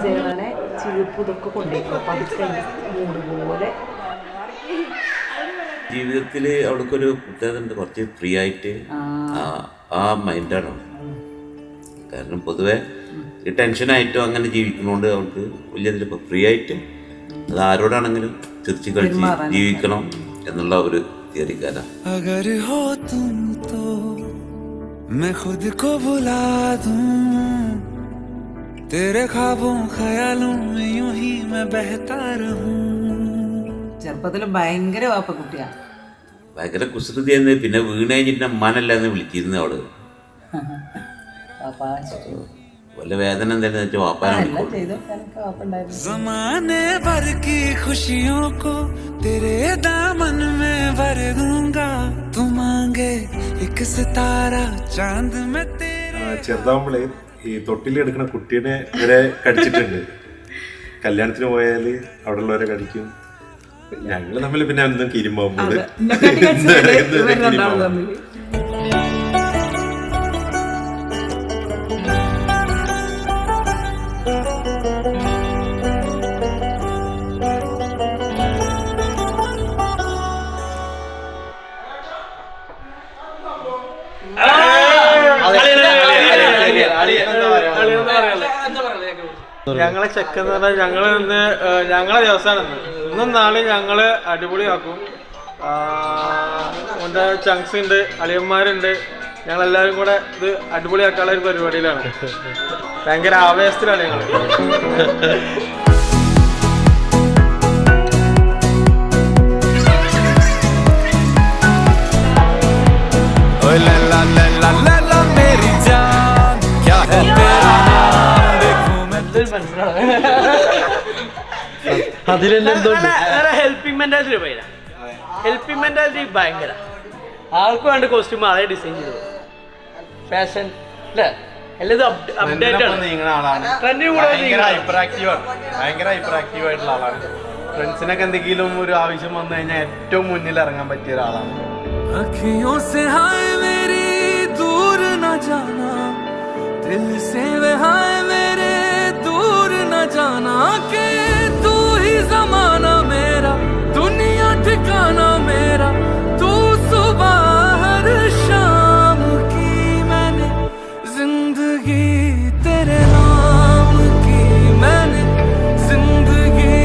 ജയനെ ചീർപ്പ് ഇതൊക്കെ കൊണ്ടുപോയി പതുക്കെ മൂട് പോലെ. ജീവിതത്തിൽ അവൾക്കൊരു പ്രത്യേകത കുറച്ച് ഫ്രീ ആയിട്ട് ആ മൈൻഡാണ്. കാരണം പൊതുവെ ഈ ടെൻഷനായിട്ടും അങ്ങനെ ജീവിക്കുന്നതുകൊണ്ട് അവൾക്ക് വലിയതിൽ ഫ്രീ ആയിട്ട് അത് ആരോടാണെങ്കിലും ചിരിച്ച് കളിച്ച് ജീവിക്കണം എന്നുള്ള ഒരു തിയറിക്കാരാണ്. ചെറുപ്പത്തിലും ഭയങ്കര വാപ്പക്കുട്ടിയാണ്, ഭയങ്കര കുസൃതി. പിന്നെ വീണ് കഴിഞ്ഞിട്ട് അമ്മാനല്ലാന്ന് വിളിച്ചിരുന്നു അവള്. വല്ല വേദന എന്തായാലും വെച്ചാൽ വാപ്പാനെ ज़माने भर की खुशियों को तेरे दामन में भर दूंगा तू मांगे एक सितारा चांद में तेरे. ചെറുതാവുമ്പോഴേ ഈ തൊട്ടിലെടുക്കുന്ന കുട്ടീനെ വരെ കടിച്ചിട്ടുണ്ട്. കല്യാണത്തിന് പോയാൽ അവിടെ ഉള്ളവരെ കടിക്കും. ഞങ്ങൾ തമ്മിൽ പിന്നെ എന്തും കിരുമ്പോകുമ്പോൾ ഞങ്ങളെ ചെക്കെന്ന് പറഞ്ഞാൽ ഞങ്ങളെ ദിവസമാണ് ഇന്നും നാളെ ഞങ്ങള് അടിപൊളിയാക്കും. ഓൻ്റെ ചങ്സ് ഉണ്ട്, അളിയന്മാരുണ്ട്, ഞങ്ങളെല്ലാവരും കൂടെ ഇത് അടിപൊളിയാക്കാനുള്ള ഒരു പരിപാടിയിലാണ്. ഭയങ്കര ആവേശത്തിലാണ് ഞങ്ങൾ. ഹെൽപ്പിംഗ് മെന്റാലിറ്റി ഭയങ്കര. ആൾക്ക് വേണ്ട കോസ്റ്റ്യൂം ആളെ ഡിസൈൻ ചെയ്തത്, ഫാഷൻ അല്ലേ, എല്ലാം അപ്ഡേറ്റ് ആണ്. ഭയങ്കര ഹൈപ്പർ ആക്റ്റീവ് ആയിട്ടുള്ള ആളാണ്. ഫ്രണ്ട്സിനൊക്കെ എന്തെങ്കിലും ഒരു ആവശ്യം വന്നു കഴിഞ്ഞാൽ ഏറ്റവും മുന്നിൽ ഇറങ്ങാൻ പറ്റിയ ഒരാളാണ്. दिल से हाय मेरे दूर न जाना के तू ही ज़माना मेरा, दुनिया ठिकाना मेरा, तू सुबह हर शाम की मैंने जिंदगी तेरे नाम की, मैंने जिंदगी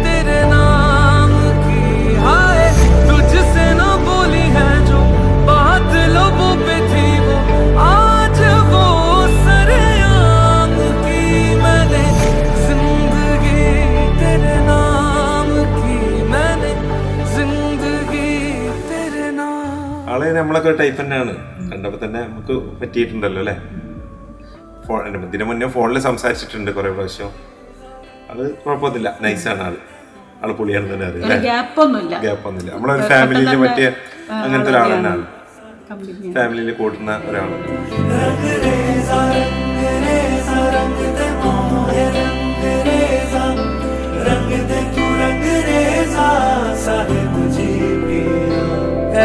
तेरे नाम की. हाय तुझसे न बोली है जो बात लोगों पे थी वो आज वो सरेआम की, मैंने जिंदगी तेरे नाम की, मैंने जिंदगी तेरे नाम. ആളെ നമ്മളൊക്കെ ടൈപ്പ് തന്നെയാണ്. കണ്ടപ്പോൾ തന്നെ നമുക്ക് പറ്റിയിട്ടുണ്ടല്ലോ അല്ലേ. ഇതിനു മുന്നേ ഫോണിൽ സംസാരിച്ചിട്ടുണ്ട് കുറേ പ്രാവശ്യം. അത് കുഴപ്പമൊന്നുമില്ല, നൈസാണ് ആള് പൊളിയാണെന്ന് തന്നെ അറിയാം. ഗ്യാപ്പൊന്നുമില്ല. നമ്മളൊരു ഫാമിലിയിൽ പറ്റിയ അങ്ങനത്തെ ഒരാൾ തന്നെയാണ്, ഫാമിലിയിൽ കൂടുന്ന ഒരാളാണ്.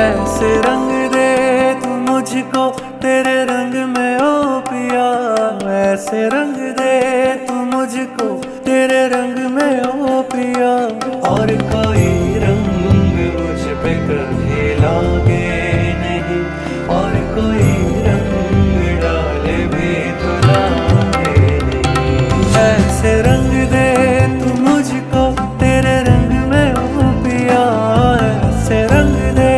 ऐसे रंग दे तू मुझको तेरे रंग में ओ पिया, ऐसे रंग दे तू मुझको तेरे रंग में ओ पिया, और कोई रंग मुझ पे कभी लागे नहीं, और कोई रंग डाले भी तो लागे नहीं. ऐसे रंग दे तू मुझको तेरे रंग में ओ पिया, ऐसे रंग दे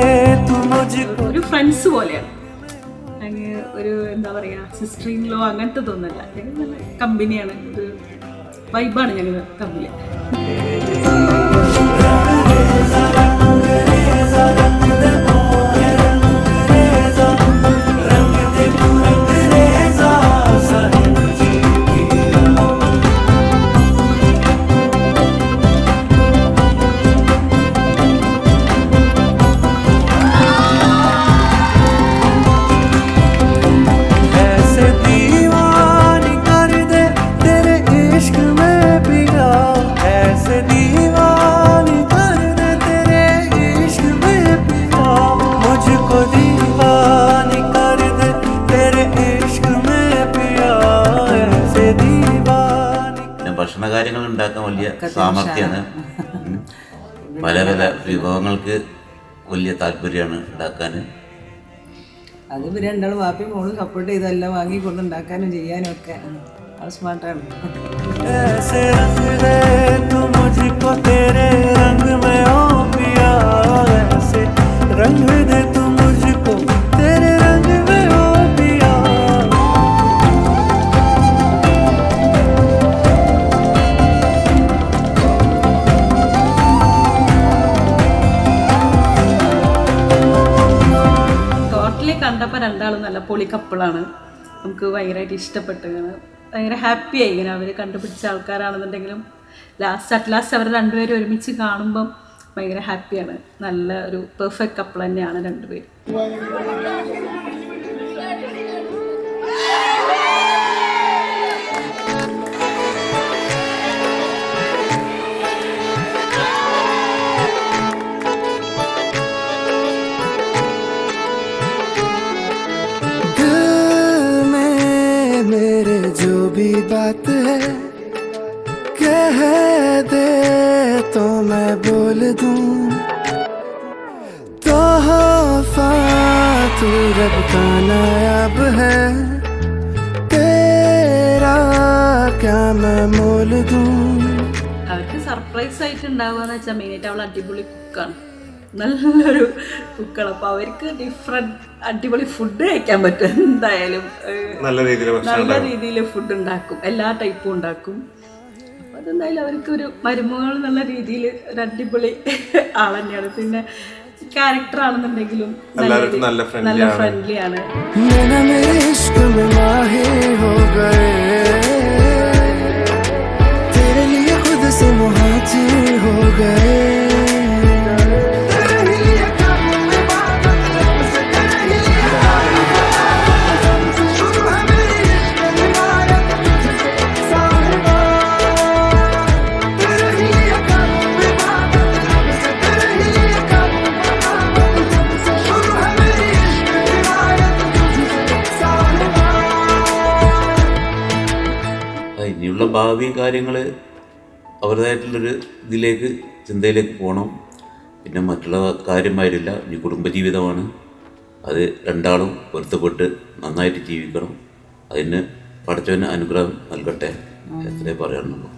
तू मुझको. ഒരു ഫ്രണ്ട്സ് പോലെയാണ്, ഒരു എന്താ പറയുക, സിസ്റ്റർ ഇൻ ലോ അങ്ങനത്തെ തോന്നല്ല. നല്ല കമ്പനിയാണ്, ഒരു വൈബാണ് ഞങ്ങൾ തമ്മിൽ. ऐसे दीवानी സാമർഥ്യമാണ്. പല പല വിഭവങ്ങൾക്ക് വലിയ താല്പര്യമാണ് ഉണ്ടാക്കാൻ. അത് ഇവർ രണ്ടാളും വാപ്പയും മോളും സപ്പോർട്ട് ചെയ്തെല്ലാം വാങ്ങിക്കൊണ്ട് ഉണ്ടാക്കാനും ചെയ്യാനും ഒക്കെ സ്മാർട്ടാണ്. ऐसे रंग दे तू मुझको तेरे रंग में ओ पिया, ऐसे रंग दे तू मुझको तेरे रंग में ओ पिया. ടോട്ടലി കണ്ടപ്പോൾ രണ്ടാളും നല്ല പൊളി കപ്പിളാണ്. നമുക്ക് ഭയങ്കരമായിട്ട് ഇഷ്ടപ്പെട്ടതാണ്. ഭയങ്കര ഹാപ്പി ആയി ഇങ്ങനെ അവർ കണ്ടുപിടിച്ച ആൾക്കാരാണെന്നുണ്ടെങ്കിലും അറ്റ് ലാസ്റ്റ് അവർ രണ്ടുപേരും ഒരുമിച്ച് കാണുമ്പം ഭയങ്കര ഹാപ്പിയാണ്. നല്ല ഒരു പെർഫെക്റ്റ് കപ്പിൾ തന്നെയാണ് രണ്ടുപേരും. जो भी बात है कह दे तो मैं बोल दूं, तोहफा तू रब का नायाब है, तेरा क्या मैं मोल दूं. അവർക്ക് സർപ്രൈസ് ആയിട്ട് ഉണ്ടാവുക എന്ന് വെച്ചാൽ മെയിനായിട്ട് അവൾ അടിപൊളി കുക്കാണ്. നല്ലൊരു കുക്കാണ്. അപ്പോൾ അവർക്ക് ഡിഫറെൻറ്റ് അടിപൊളി ഫുഡ് കഴിക്കാൻ പറ്റും. എന്തായാലും നല്ല രീതിയിൽ ഫുഡ് ഉണ്ടാക്കും, എല്ലാ ടൈപ്പും ഉണ്ടാക്കും. അപ്പോൾ അതെന്തായാലും അവർക്കൊരു മരുമകൾ എന്നുള്ള രീതിയിൽ ഒരു അടിപൊളി ആൾ തന്നെയാണ്. പിന്നെ ക്യാരക്ടർ ആണെന്നുണ്ടെങ്കിലും നല്ല ഫ്രണ്ട്ലി ആണ്. ഇനിയുള്ള ഭാവി കാര്യങ്ങൾ അവരുടേതായിട്ടുള്ളൊരു ഇതിലേക്ക് ചിന്തയിലേക്ക് പോകണം. പിന്നെ മറ്റുള്ള കാര്യമായിട്ടില്ല, ഇനി കുടുംബജീവിതമാണ്. അത് രണ്ടാളും പൊരുത്തപ്പെട്ട് നന്നായിട്ട് ജീവിക്കണം. അതിന് പടച്ചവന് അനുഗ്രഹം നൽകട്ടെ, എത്രേ പറയാനുള്ളൂ.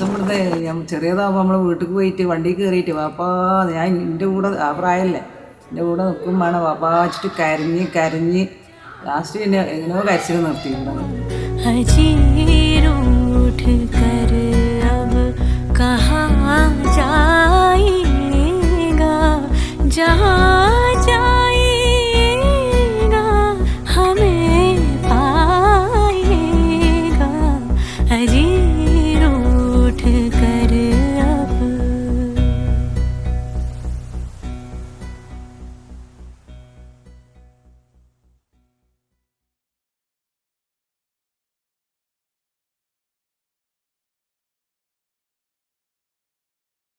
വെറുതെ ഞാൻ ചെറിയതാകുമ്പോൾ നമ്മൾ വീട്ടിൽ പോയിട്ട് വണ്ടി കയറിയിട്ട് വാപ്പാ ഞാൻ എൻ്റെ കൂടെ ആ പ്രായമല്ലേ എൻ്റെ കൂടെ നിൽക്കും വേണം വാപ്പാ വെച്ചിട്ട് കരഞ്ഞ് ലാസ്റ്റ് പിന്നെ എങ്ങനെയോ കരച്ചിൽ നിർത്തിയിരുന്നു.